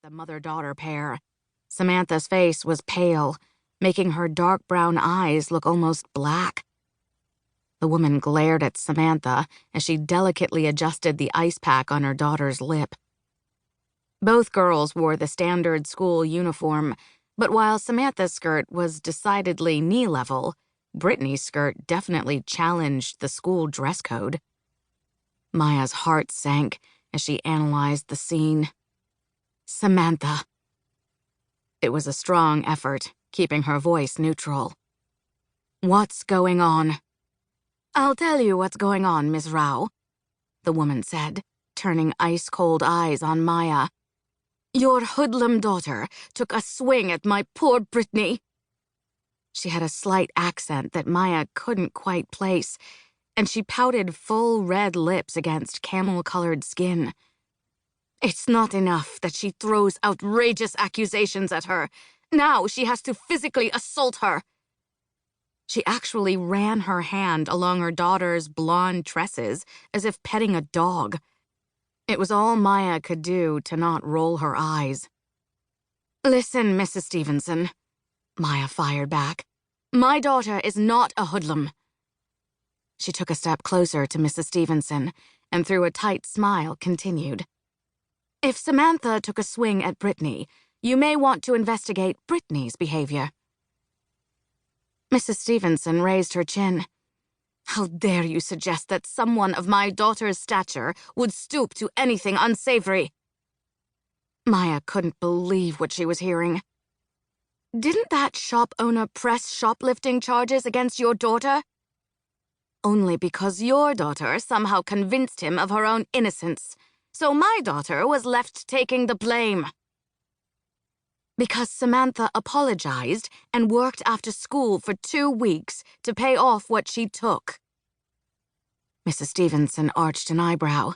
the mother-daughter pair. Samantha's face was pale, making her dark brown eyes look almost black. The woman glared at Samantha as she delicately adjusted the ice pack on her daughter's lip. Both girls wore the standard school uniform, but while Samantha's skirt was decidedly knee-level, Brittany's skirt definitely challenged the school dress code. Maya's heart sank as she analyzed the scene. Samantha. It was a strong effort, keeping her voice neutral. What's going on? I'll tell you what's going on, Miss Rao, the woman said, turning ice-cold eyes on Maya. Your hoodlum daughter took a swing at my poor Brittany. She had a slight accent that Maya couldn't quite place, and she pouted full red lips against camel-colored skin. It's not enough that she throws outrageous accusations at her. Now she has to physically assault her. She actually ran her hand along her daughter's blonde tresses as if petting a dog. It was all Maya could do to not roll her eyes. Listen, Mrs. Stevenson, Maya fired back. My daughter is not a hoodlum. She took a step closer to Mrs. Stevenson and through a tight smile continued. If Samantha took a swing at Brittany, you may want to investigate Brittany's behavior. Mrs. Stevenson raised her chin. How dare you suggest that someone of my daughter's stature would stoop to anything unsavory? Maya couldn't believe what she was hearing. Didn't that shop owner press shoplifting charges against your daughter? Only because your daughter somehow convinced him of her own innocence, so my daughter was left taking the blame. Because Samantha apologized and worked after school for 2 weeks to pay off what she took. Mrs. Stevenson arched an eyebrow.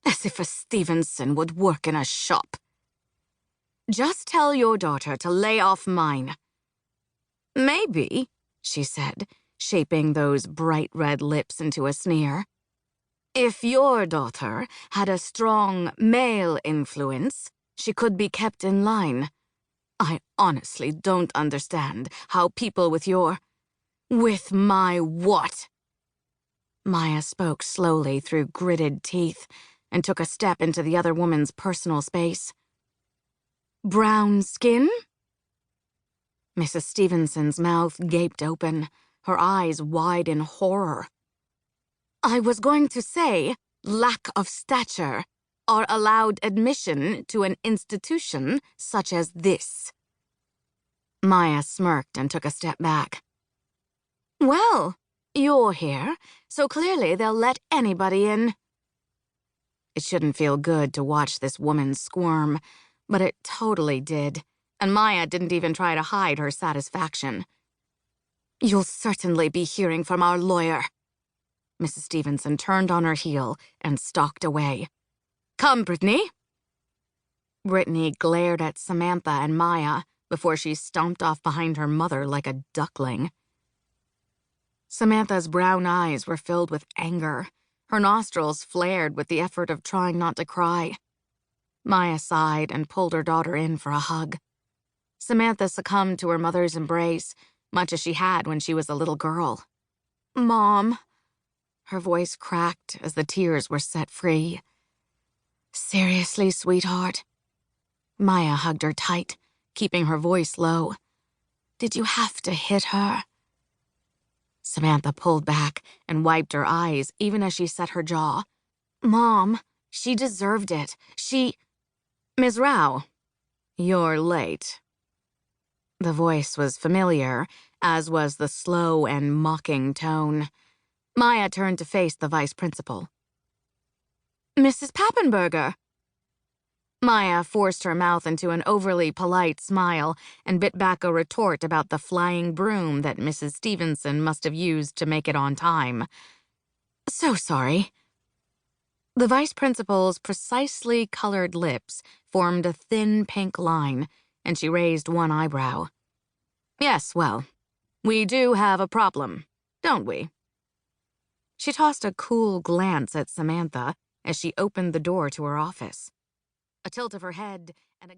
As if a Stevenson would work in a shop. Just tell your daughter to lay off mine. Maybe, she said, shaping those bright red lips into a sneer. If your daughter had a strong male influence, she could be kept in line. I honestly don't understand how people with your... With my what? Maya spoke slowly through gritted teeth and took a step into the other woman's personal space. Brown skin? Mrs. Stevenson's mouth gaped open, her eyes wide in horror. I was going to say lack of stature or allowed admission to an institution such as this. Maya smirked and took a step back. Well, you're here, so clearly they'll let anybody in. It shouldn't feel good to watch this woman squirm, but it totally did, and Maya didn't even try to hide her satisfaction. You'll certainly be hearing from our lawyer. Mrs. Stevenson turned on her heel and stalked away. Come, Brittany. Brittany glared at Samantha and Maya before she stomped off behind her mother like a duckling. Samantha's brown eyes were filled with anger. Her nostrils flared with the effort of trying not to cry. Maya sighed and pulled her daughter in for a hug. Samantha succumbed to her mother's embrace, much as she had when she was a little girl. Mom. Her voice cracked as the tears were set free. Seriously, sweetheart? Maya hugged her tight, keeping her voice low. Did you have to hit her? Samantha pulled back and wiped her eyes even as she set her jaw. Mom, she deserved it. Ms. Rao, you're late. The voice was familiar, as was the slow and mocking tone. Maya turned to face the vice principal. Mrs. Pappenberger. Maya forced her mouth into an overly polite smile and bit back a retort about the flying broom that Mrs. Stevenson must have used to make it on time. So sorry. The vice principal's precisely colored lips formed a thin pink line, and she raised one eyebrow. Yes, well, we do have a problem, don't we? She tossed a cool glance at Samantha as she opened the door to her office. A tilt of her head and a